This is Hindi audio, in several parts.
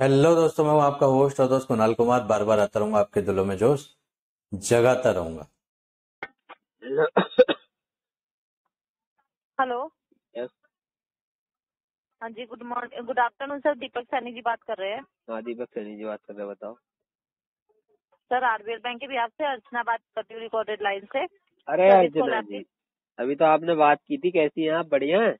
हेलो दोस्तों, मैं हूं आपका होस्ट और दोस्त कुणाल कुमार। बार बार आता रहूंगा, आपके दिलों में जोश जगाता रहूंगा। हेलो। यस। हाँ जी, good morning, good afternoon sir. Deepak Saini ji बात कर रहे हैं। हाँ, दीपक सैनी जी बात कर रहे हैं, बताओ। सर आरबीएल बैंक के बिहाफ से अर्चना बात करती हूँ, रिकॉर्डेड लाइन से। अरे सर्विस कॉल अर्चना आपकी। जी, अभी तो आपने बात की थी। कैसी हैं आप? बढ़िया हैं?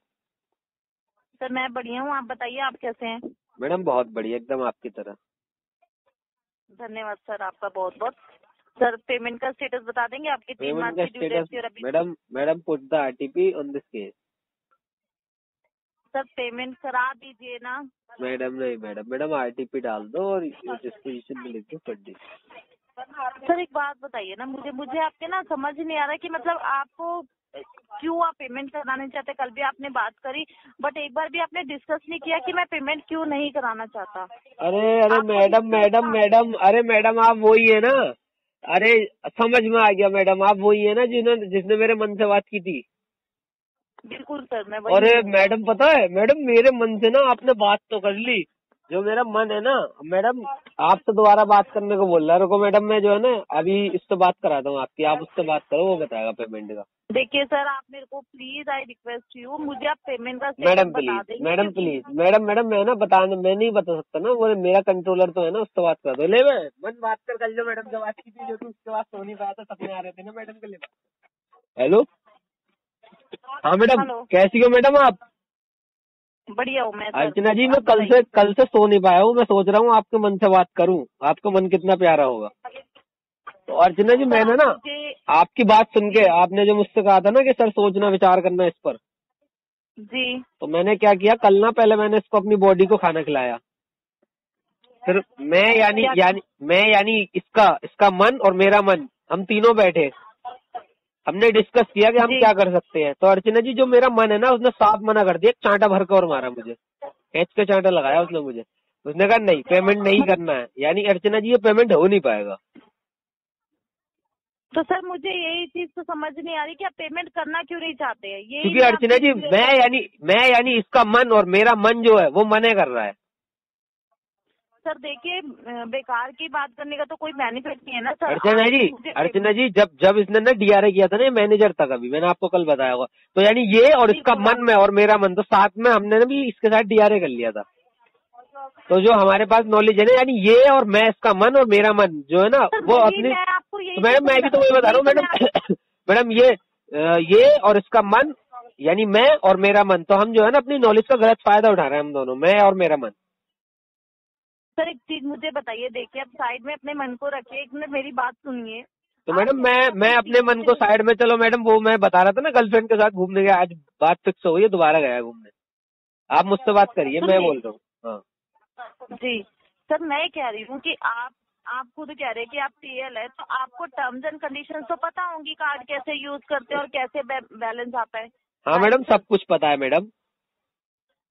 सर मैं बढ़िया हूँ, आप बताइए आप कैसे हैं। मैडम बहुत बढ़िया, एकदम आपकी तरह। धन्यवाद सर, आपका बहुत बहुत। सर पेमेंट का स्टेटस बता देंगे, आपकी 3 पेमेंट मार्च का की ड्यू डेट स्टेटस। थी और अभी। Madam put the RTP on this case. Sir payment करा दीजिए ना। मैडम नहीं, मैडम आरटीपी डाल दो और डिस्पोजिशन में लिख दो फटी। सर एक बात बताइए ना, मुझे मुझे आपके ना समझ नहीं आ रहा कि मतलब आपको क्यों आप पेमेंट कराना नहीं चाहते। कल भी आपने बात करी, बट एक बार भी आपने डिस्कस नहीं किया कि मैं पेमेंट क्यों नहीं कराना चाहता। अरे अरे आपको मैडम dispute मैडम था। मैडम अरे मैडम, आप वही है ना? अरे समझ में आ गया मैडम, आप वही है ना जिसने मेरे मन से बात की थी। बिल्कुल सर, मैं वही अरे हूँ। मैडम, पता है मैडम, मेरे मन से ना आपने बात तो कर ली। जो मेरा मन है ना मैडम, आपसे दोबारा बात करने को बोल रहा है। रुको मैडम, मैं जो है ना अभी इससे बात कराता हूँ आपकी। आप उससे बात करो, वो बताएगा पेमेंट का। देखिए सर, आप मेरे को प्लीज, आई रिक्वेस्ट यू, मुझे आप पेमेंट का स्टेटस मैडम बता प्लीज, देंगे मैडम क्योंकि प्लीज, मैडम मैं ना बताने, मैं नहीं बता सकता ना। वो मेरा कंट्रोलर तो है ना, उससे बात कर दो। ले मन बात कर लो मैडम। जो बात की थी, जो तू उसके बाद सो नहीं पाया था, सपने आ रहे थे ना मैडम के लिए। हेलो। हाँ मैडम, हेलो। कैसी हो मैडम आप? बढ़िया हूँ मैं सर। अर्चना जी, मैं आप बताइए। कल से सो नहीं पाया हूँ। मैं सोच रहा हूँ आपके मन से बात करूँ। आपका मन कितना प्यारा होगा। तो अर्चना जी, सर मैंने आप ना मुझे। आपकी बात सुन के, जी। आपने जो मुझसे कहा था ना कि सर सोचना विचार करना इस पर, जी। तो मैंने क्या किया कल ना, पहले मैंने इसको अपनी बॉडी को खाना खिलाया। फिर मैं यानी क्या। यानी मैं यानी इसका इसका मन और मेरा मन, हम तीनों बैठे। हमने डिस्कस किया कि हम जी। क्या कर सकते हैं। तो अर्चना जी, जो मेरा मन है ना, उसने साफ मना कर दिया। एक चांटा भर के और मारा मुझे, कैच के चांटा लगाया उसने मुझे। उसने कहा नहीं, पेमेंट नहीं करना है। यानी अर्चना जी, ये पेमेंट हो नहीं पाएगा। तो सर मुझे यही चीज तो समझ नहीं आ रही कि आप पेमेंट करना क्यों नहीं चाहते हैं, यही क्योंकि मैं अर्चना आपसे जी, क्लियर मैं कर। यानी मैं यानी इसका मन और मेरा मन जो है वो मने कर रहा है। सर देखिए, बेकार की बात करने का तो कोई बेनिफिट नहीं है ना सर। अर्चना आप जी, मुझे अर्चना जी, जब जब इसने ना डीआरए किया था ना, ये मैनेजर था, कभी मैंने आपको कल बताया होगा। तो यानी ये और इसका बिल्कुल मन में और मेरा मन, तो साथ में हमने ना भी इसके साथ डीआरए कर लिया था। तो जो हमारे पास नॉलेज है ना, यानी ये और मैं, इसका मन और मेरा मन जो है ना, सर वो वही अपनी। मैं आपको तो यही तो मैडम, मैं भी तो वही बता रहा यही हूँ तो मैडम। मैं आप। मैडम ये और इसका मन, यानी मैं और मेरा मन, तो हम जो है ना अपनी नॉलेज का गलत फायदा उठा रहे हैं, हम दोनों, मैं और मेरा मन। सर एक चीज मुझे बताइए, देखिए आप साइड में अपने मन को रखिए, एक मिनट मेरी बात सुनिए। तो आप मैडम, कह रहे हैं मैं अपनी अपने टीम मन को से। साइड में, चलो मैडम, वो मैं बता रहा था ना, गर्लफ्रेंड के साथ घूमने गया। आज बात फिक्स हो गई है, दोबारा गया घूमने। आप मुझसे बात करिए, मैं सुनिए। बोल रहा हूँ। हाँ जी। सर मैं कह रही हूँ कि आप खुद कह रहे हैं कि आप टीएल है, तो आपको टर्म्स एंड कंडीशंस तो पता होंगी, कार्ड कैसे यूज करते हैं और कैसे बैलेंस आता है। हाँ राइट मैडम, सर। सब कुछ पता है मैडम।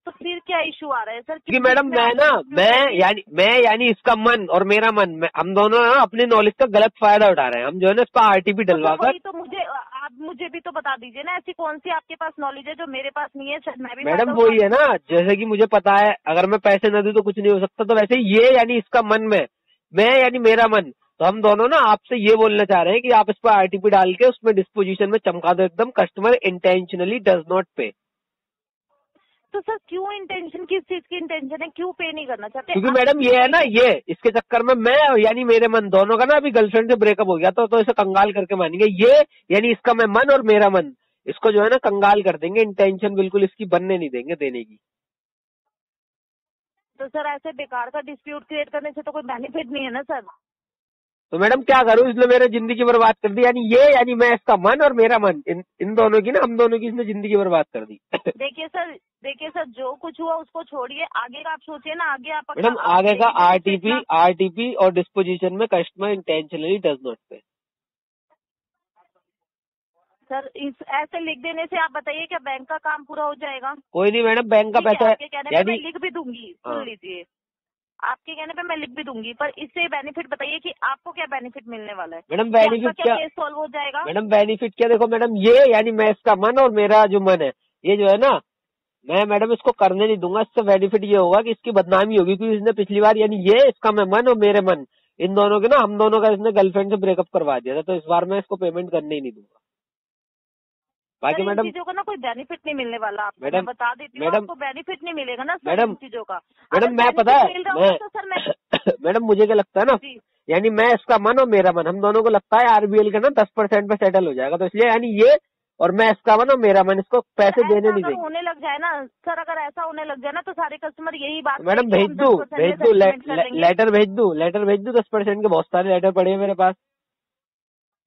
तो फिर क्या इशू आ रहा है सर, किस क्योंकि चीज मैडम में आपको डिस्प्यूट है कि। मैं यानी इसका मन और मेरा मन, हम दोनों ना अपनी नॉलेज का गलत फायदा उठा रहे हैं। हम जो है ना, इस पर आरटीपी तो सर डलवा कर। वही तो मुझे आप मुझे भी तो बता दीजिए ना, ऐसी कौन सी आपके पास नॉलेज है जो मेरे पास नहीं है सर, मैं भी मैडम फायदा उठा वही है लूँ। ना, जैसे कि मुझे पता है अगर मैं पैसे न दूं तो कुछ नहीं हो सकता, तो वैसे ही ये यानी इसका मन में, मैं यानी मेरा मन, तो हम दोनों ना आपसे ये बोलना चाह रहे हैं कि आप इस पर आरटीपी डाल के उसमें डिस्पोजिशन में चमका दो एकदम, कस्टमर इंटेंशनली डज नॉट पे। तो सर क्यों इंटेंशन, किस चीज की इंटेंशन है, क्यों पे नहीं करना चाहते क्योंकि आप एक मैडम चीज ये है ना, बताइए। ये इसके चक्कर में मैं यानी मेरे मन दोनों का ना अभी गर्लफ्रेंड से ब्रेकअप हो गया, तो इसे कंगाल करके मानेंगे ये। यानी इसका मैं मन और मेरा मन, इसको जो है ना कंगाल कर देंगे। इंटेंशन बिल्कुल इसकी बनने नहीं देंगे देने की। तो सर ऐसे बेकार का डिस्प्यूट क्रिएट करने से तो कोई बेनिफिट नहीं है ना सर। तो मैडम क्या करूं, इसने मेरे जिंदगी बर्बाद कर दी। यानी ये, यानी मैं, इसका मन और मेरा मन, इन दोनों की ना, हम दोनों की इसने जिंदगी बर्बाद कर दी। देखिए सर जो कुछ हुआ उसको छोड़िए, आगे का आप सोचिए ना, आगे मैडम आप आगे का देखिए कुछ आरटीपी इतना। आरटीपी और डिस्पोजिशन में कस्टमर इंटेंशनली डज नॉट पे। सर ऐसे लिख देने से आप बताइए क्या बैंक का काम पूरा हो जाएगा। कोई नहीं मैडम, बैंक का ठीक है, पैसा है। आपके कहने पे मैं यानी लिख भी दूंगी, सुन हाँ, लीजिए। आपके कहने पे मैं लिख भी दूंगी, पर इससे बेनिफिट बताइए कि आपको क्या बेनिफिट मिलने वाला है, मैडम कि आपका बेनिफिट क्या क्या? केस सॉल्व हो जाएगा। मैडम बेनिफिट क्या, देखो मैडम, ये यानी मैं, इसका मन और मेरा जो मन है, ये जो है ना, मैं मैडम इसको करने नहीं दूंगा। इससे बेनिफिट ये होगा कि इसकी बदनामी होगी, क्योंकि इसने पिछली बार यानी ये इसका मैं मन और मेरे मन इन दोनों के ना, हम दोनों का इसने गर्लफ्रेंड से ब्रेकअप करवा दिया था, तो इस बार मैं इसको पेमेंट करने ही नहीं दूंगा। बाकी सर इन मैडम, चीजों का ना कोई बेनिफिट नहीं मिलने वाला आपको, मैं मैडम बता देती हूँ, मैडम आपको बेनिफिट नहीं मिलेगा ना सर मैडम इन चीजों का। मैडम अगर मैं पता बेनिफिट है मिल रहा मैं होगा तो सर मैं मैडम मुझे क्या लगता है ना, जी यानी मैं इसका मन और मेरा मन, हम दोनों को लगता है आरबीएल का ना 10% पे सेटल हो जाएगा, तो इसलिए यानी ये और मैं इसका मन और मेरा मन, इसको पैसे सर देने ऐसा नहीं अगर देंगे। होने लग जाए ना सर, अगर ऐसा होने लग जाए ना तो सारे कस्टमर यही बात तो मैडम कहेंगे, भेज हम दू 10% में सेटलमेंट कर लेंगे। लेटर भेज दू 10% के बहुत सारे लेटर पड़े हैं मेरे पास।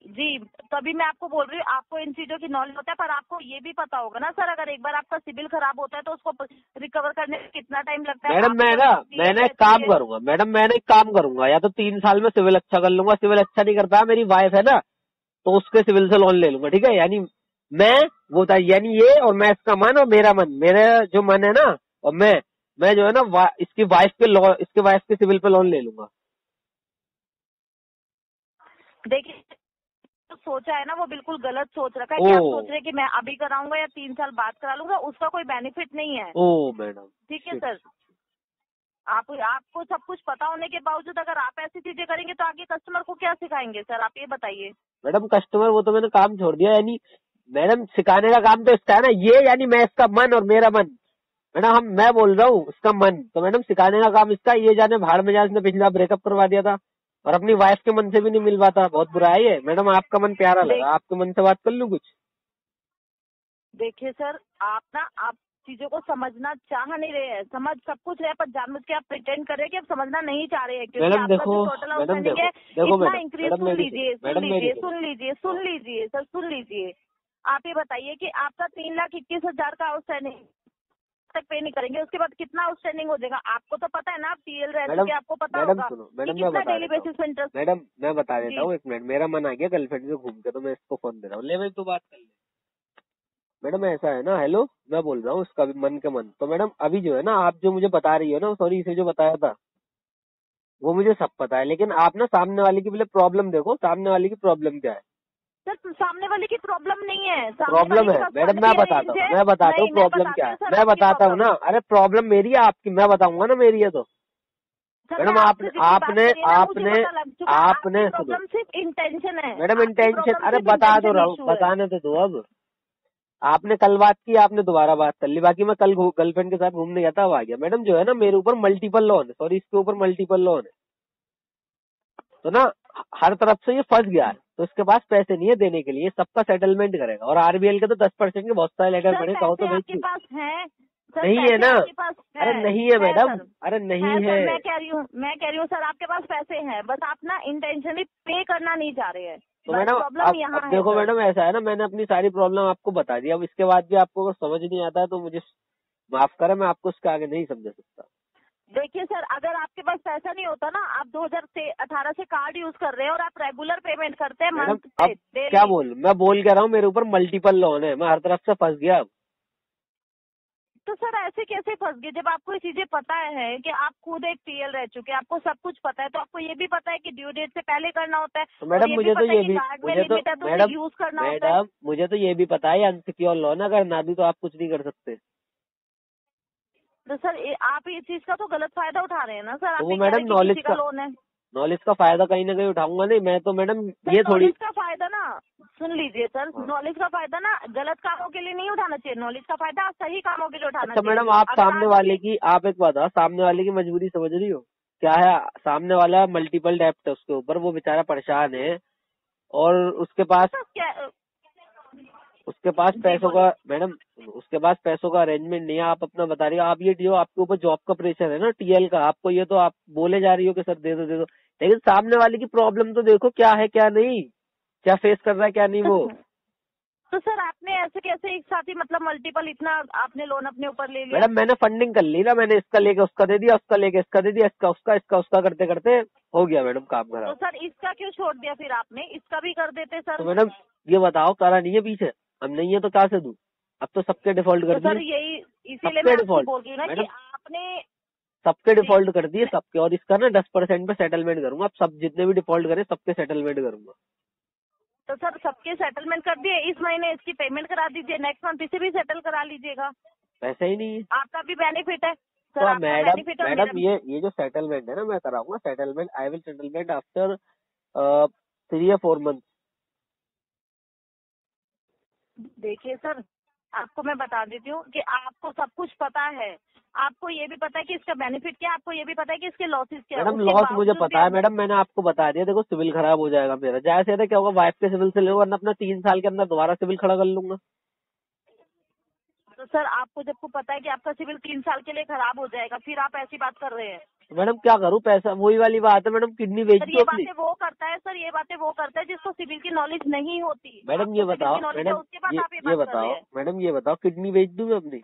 जी तभी मैं आपको बोल रही हूँ, आपको इन चीजों की नॉलेज होता है, पर आपको ये भी पता होगा ना सर, अगर एक बार आपका सिविल खराब होता है तो उसको रिकवर करने में कितना टाइम लगता है। मैडम आपकी मैं ना एक रहती काम है। करूंगा मैडम, मैंने एक काम करूंगा, या तो 3 साल में सिविल अच्छा कर लूंगा, सिविल अच्छा नहीं कर पाया, मेरी वाइफ है ना, तो उसके सिविल से लोन ले लूंगा, ठीक है। यानी मैं वो था, यानी ये और मैं इसका मन और मेरा मन, मेरा जो मन है ना, और मैं जो है ना इसकी वाइफ के सिविल पे लोन ले लूंगा। देखिए जो सोचा है ना वो बिल्कुल गलत सोच रखा है ओ कि आप सोच रहे हैं कि मैं अभी कराऊंगा या 3 साल बाद करा लूंगा, उसका कोई बेनिफिट नहीं है। ओ मैडम, ठीक है शिट। सर, आपको सब कुछ पता होने के बावजूद अगर आप ऐसी चीजें करेंगे तो आगे कस्टमर को क्या सिखाएंगे सर, आप ये बताइए। मैडम कस्टमर वो तो मैंने काम छोड़ दिया, यानी मैडम सिखाने का काम तो इसका है ना, ये यानी मैं इसका मन और मेरा मन, मैडम मैं बोल रहा हूँ उसका मन, तो मैडम सिखाने का काम इसका, ये जाने भाड़ में जाए, इसने पिछला ब्रेकअप करवा दिया था और अपनी वाइफ के मन से भी नहीं मिल पाता, बहुत बुरा है ये। मैडम आपका मन प्यारा लगा, आपके मन से बात कर लूँ कुछ? देखिए सर, आप चीजों को समझना चाह नहीं रहे हैं, समझ सब कुछ रहे पर जानबूझ के आप प्रिटेंड कर रहे हैं कि आप समझना नहीं चाह रहे हैं, क्योंकि मैडम आपका देखो, जो टोटल मैडम आउटस्टैंडिंग है देखो इतना मैडम, इंक्रीज, मैडम मेरी सुन लीजिए सर, सुन लीजिए। आप ये बताइए कि आपका 3,21,000 का आउटस्टैंडिंग तक पे नहीं करेंगे, उसके बाद कितना आउटस्टैंडिंग हो जाएगा? आपको तो पता है ना, आप टीएल रह चुके, आपको पता मैडम होगा सुनो, कि मैडम मैं कितना बता डेली देता हूँ, बेसिस पे इंटरेस्ट। मैडम मैं बता देता जी हूँ, 1 मिनट, मेरा मन आ गया गर्लफ्रेंड से घूम के, तो मैं इसको फोन दे रहा हूँ, ले भाई तू बात कर ले। मैडम ऐसा है ना, हेलो, मैं बोल रहा हूँ उसका भी मन के मन, तो मैडम अभी जो है ना, आप जो मुझे बता रही हो ना, सॉरी इसे जो बताया था वो मुझे सब पता है, लेकिन आप ना सामने वाले की पहले प्रॉब्लम देखो, सामने वाले की प्रॉब्लम क्या है। सर सामने वाले की प्रॉब्लम नहीं है, प्रॉब्लम है मैडम, मैं बताता हूँ प्रॉब्लम क्या है, मैं बताता हूँ ना, अरे प्रॉब्लम मेरी है, आपकी मैं बताऊंगा ना, मेरी है तो मैडम आपने सुनो प्रॉब्लम सिर्फ इंटेंशन है मैडम, आपकी इंटेंशन, problem अरे सिर्फ बता तो intention रहा हूँ, issue है। बताने तो दो। अब आपने कल बात की, आपने दोबारा बात कर ली, बाकी मैं कल गर्लफ्रेंड के साथ घूमने गया था, अब आ गया। मैडम जो है ना, मेरे ऊपर मल्टीपल लोन है, सॉरी इसके ऊपर मल्टीपल लोन है, तो ना हर तरफ से ये फंस गया है, तो इसके पास पैसे नहीं है देने के लिए, सबका सेटलमेंट करेगा, और आरबीएल के तो 10% के बहुत सारे लेटर पड़े, कहो तो भेज आपके पास हैं नहीं है ना? अरे नहीं है मैडम, सर, अरे नहीं है है। सर, मैं कह रही हूँ सर, आपके पास पैसे हैं, बस आप ना इंटेंशनली पे करना नहीं चाह रहे हैं, तो बस मैडम प्रॉब्लम यहाँ अब है देखो सर। मैडम, ऐसा है ना, मैंने अपनी सारी प्रॉब्लम आपको बता दी, अब इसके बाद भी आपको अगर समझ नहीं आता है तो मुझे माफ करें, मैं आपको उसके आगे नहीं समझा सकता। देखिए सर, अगर आपके पास पैसा नहीं होता ना, आप 2018 से कार्ड यूज कर रहे हैं और आप रेगुलर पेमेंट करते हैं मैडम मंथ पे अब क्या बोलूं, मैं बोल कह रहा हूँ, मेरे ऊपर मल्टीपल लोन है, मैं हर तरफ से फंस गया अब। तो सर ऐसे कैसे फंस गए जब आपको ये चीजें पता है कि आप खुद एक टीएल रह चुके हैं, आपको सब कुछ पता है, तो आपको ये भी पता है कि ड्यू डेट से पहले करना होता है, तो मैडम मुझे तो ये भी मैडम यूज करना होता है। मैडम मुझे तो ये भी पता है अनसिक्योर लोन, अगर ना दी तो आप कुछ नहीं कर सकते। तो सर आप इस चीज का तो गलत फायदा उठा रहे हैं ना सर, तो आप वो ये कह रहे मैडम हैं कि किसी का लोन है। नॉलेज का फायदा कहीं ना कहीं उठाऊंगा नहीं मैं, तो मैडम ये थोड़ी नॉलेज का फायदा ना, सुन लीजिए सर, नॉलेज का फायदा ना गलत कामों के लिए नहीं उठाना चाहिए, नॉलेज का फायदा सही कामों के लिए उठाना अच्छा चाहिए। मैडम, आप सामने वाले की, आप एक बात, सामने वाले की मजबूरी समझ रही हो क्या है? सामने वाला मल्टीपल डेप्ट है उसके ऊपर, वो बेचारा परेशान है, और उसके पास पैसों का, मैडम उसके पास पैसों का अरेंजमेंट नहीं है। आप अपना बता रही हो, आप ये जो आपके ऊपर जॉब का प्रेशर है ना, टीएल का, आपको ये तो आप बोले जा रही हो कि सर दे दो दे दो, लेकिन सामने वाले की प्रॉब्लम तो देखो क्या है क्या नहीं, क्या फेस कर रहा है क्या नहीं वो। तो सर आपने ऐसे कैसे एक साथ ही मतलब मल्टीपल इतना आपने लोन अपने ऊपर ले लिया? मैडम मैंने फंडिंग कर ली ना, मैंने इसका लेके उसका दे दिया, उसका लेके इसका दे दिया, इसका उसका करते करते हो गया मैडम काम खराब। तो सर इसका क्यों छोड़ दिया फिर आपने, इसका भी कर देते सर। तो मैडम ये बताओ, करा नहीं है पीछे, अब नहीं है तो क्या से दूं, अब तो सबके डिफॉल्ट कर दिए। सर यही इसीलिए मैं आपको बोल रही हूँ ना कि आपने सबके डिफॉल्ट कर दिए सबके, और इसका ना 10% पे सेटलमेंट करूंगा, अब सब जितने भी डिफॉल्ट करे सबके सेटलमेंट करूंगा। तो सर सबके सेटलमेंट कर दिए, इस महीने इसकी पेमेंट करा दीजिए, नेक्स्ट मंथ इसे भी सेटल करा लीजिएगा। पैसा ही नहीं है। आपका भी बेनिफिट है सर, तो आपका मैडम बेनिफिट और मैडम मेरा ये जो सेटलमेंट है ना, मैं कराऊंगा settlement, I will settlement after 3 या 4 मंथ। देखिए सर, आपको मैं बता देती हूँ कि आपको सब कुछ पता है, आपको ये भी पता है कि इसका बेनिफिट क्या है, आपको ये भी पता है कि इसके लॉसेस क्या है। मैडम उसके लॉस मुझे बावजूद भी पता है आप मैडम, मैंने आपको बता दिया। देखो सिविल खराब हो जाएगा मेरा, ज्यादा से ज्यादा क्या होगा, वाइफ के सिविल से ले वरना अपना 3 साल के अंदर दोबारा सिविल खड़ा कर लूंगा। तो सर आपको जब को पता है कि आपका सिविल 3 साल के लिए खराब हो जाएगा, फिर आप ऐसी बात कर रहे हैं। तो मैडम क्या करूँ, पैसा वही वाली बात है मैडम, किडनी बेच सर दो ये अपनी। बातें वो करता है सर, ये बातें वो करता है जिसको सिविल की नॉलेज नहीं होती। मैडम ये आपको सिविल बताओ, की नॉलेज है, मैडम उसके बाद आप ये ये बात कर रहे बताओ, हैं। मैडम ये बताओ, किडनी बेच दूं मैं अपनी?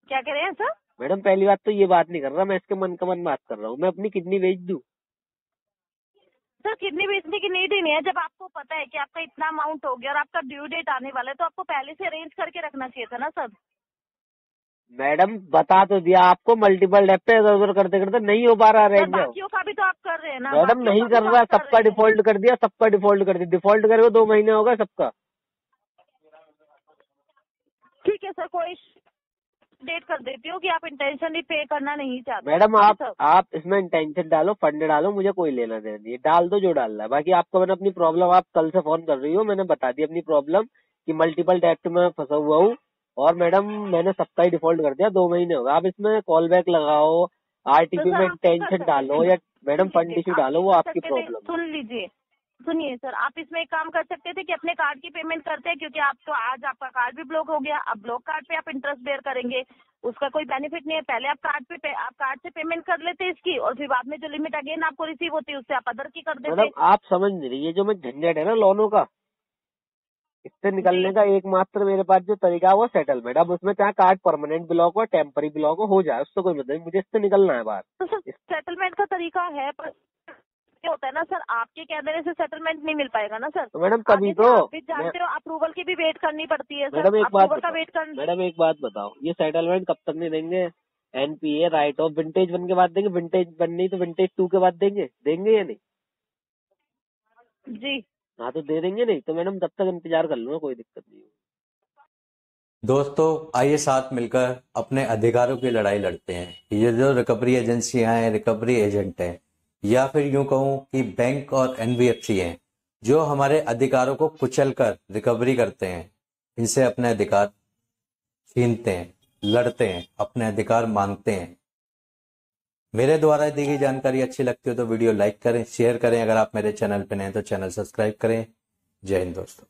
क्या कह रहे हैं सर? मैडम पहली बात तो ये बात नहीं कर रहा मैं, इसके मन का मन बात कर रहा हूँ, मैं अपनी किडनी बेच दूं? सर किडनी बेचने की नीड ही नहीं है। जब आपको पता है कि आपका इतना अमाउंट हो गया और आपका ड्यू डेट आने वाला है, तो आपको पहले से अरेंज करके रखना चाहिए था ना सर। मैडम बता तो दिया आपको, मल्टीपल डेप पे इधर उधर करते करते नहीं हो पा रहा सर अरेंज। बाकियों का भी तो आप कर रहे हैं ना। मैडम बाकियों नहीं का भी कर तो रहा, आप कर सबका रहे हैं। डिफॉल्ट कर दिया, सबका डिफॉल्ट कर दिया, डिफॉल्ट करे हुए 2 महीने हो गए सबका। ठीक है सर, कोई डेट कर देती हूँ कि आप इंटेंशनली पे करना नहीं चाहते। मैडम ठीक है सर। आप इसमें इंटेंशन डालो, फंड डालो, मुझे कोई लेना देना नहीं है, डाल दो जो डालना है। बाकी आपको मैंने अपनी प्रॉब्लम, आप कल से फोन कर रही हो, मैंने बता दी अपनी प्रॉब्लम कि मल्टीपल डेप्ट में फंसा हुआ हूँ। और मैडम मैंने सबका ही डिफॉल्ट कर दिया, 2 महीने हो गए। आप इसमें कॉल बैक लगाओ, तो आरटीपी सर में आप कर इंटेंशन सकते डालो थे, या मैडम सुन फंड लीजिए, इशू आप डालो, ये वो कर आपकी सकते थे, प्रॉब्लम है। सुन लीजिए, सुनिए सर, आप इसमें एक काम कर सकते थे कि अपने कार्ड की पेमेंट करते हैं, क्योंकि आप तो आज आपका कार्ड भी ब्लॉक हो गया। अब ब्लॉक कार्ड पे आप इंटरेस्ट बेयर करेंगे, उसका कोई बेनिफिट नहीं है। पहले आप कार्ड से पेमेंट कर लेते इसकी, और फिर बाद में जो लिमिट अगेन आपको रिसीव होती है उससे आप अदर की कर देते। मैडम आप समझ नहीं रही, ये जो मैं झंझट है ना लोनों का, इससे निकलने जी का एकमात्र मेरे पास जो तरीका है वो सेटलमेंट। अब उसमें चाहे कार्ड परमानेंट ब्लॉक हो, टेम्पररी ब्लॉक हो जाए, उससे कोई मतलब नहीं, मुझे इससे निकलना है बाहर। तो सर सेटलमेंट का तरीका है, पर क्या होता है ना सर, आपके कह देने से सेटलमेंट नहीं मिल पाएगा ना सर। तो मैडम तभी आगे से तो आप भी जानते हो, अप्रूवल की भी वेट करनी पड़ती है सर। मैडम एक बात अप्रूवल का बताओ, वेट कर। मैडम एक बात बताओ, ये सेटलमेंट कब तक नहीं देंगे? एनपीए राइट ऑफ विंटेज 1 के बाद देंगे, विंटेज 1 नहीं तो विंटेज 2 के बाद देंगे, देंगे या नहीं? जी हाँ तो दे देंगे, नहीं तो मैडम तब तक इंतजार कर लूंगा, कोई दिक्कत नहीं। दोस्तों आइए साथ मिलकर अपने अधिकारों की लड़ाई लड़ते हैं। ये जो रिकवरी एजेंसियां हैं, रिकवरी एजेंट हैं, या फिर यूं कहूं कि बैंक और एनबीएफसी हैं, जो हमारे अधिकारों को कुचल कर रिकवरी करते हैं, इनसे अपने अधिकार छीनते हैं, लड़ते हैं, अपने अधिकार मांगते हैं। मेरे द्वारा दी गई जानकारी अच्छी लगती हो तो वीडियो लाइक करें, शेयर करें। अगर आप मेरे चैनल पर नए हैं तो चैनल सब्सक्राइब करें। जय हिंद दोस्तों।